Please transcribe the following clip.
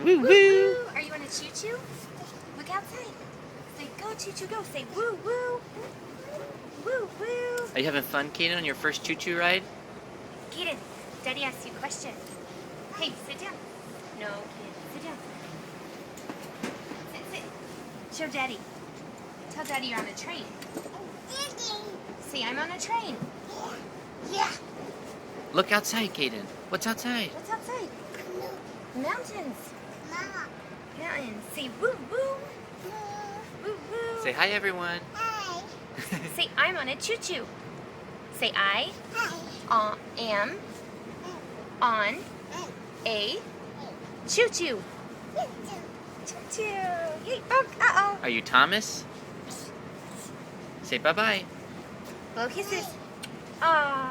Woo woo. Are you on a choo-choo? Look outside. Say go choo-choo go. Say woo woo. Woo woo. Are you having fun, Kayden, on your first choo-choo ride? Kayden, Daddy asked you a question. Hey, sit down. No, Kayden, sit down. Sit. Show Daddy. Tell Daddy you're on a train. Say I'm on a train. Yeah. Look outside, Kayden. What's outside? What's outside? Mountains. Mountains. Say woo woo. Woo woo. Say hi, everyone. Say I'm on a choo-choo. Say I am on a choo-choo. Choo-choo. Yay. Oh, uh-oh. Are you Thomas? Say bye-bye. Blow kisses. Aww.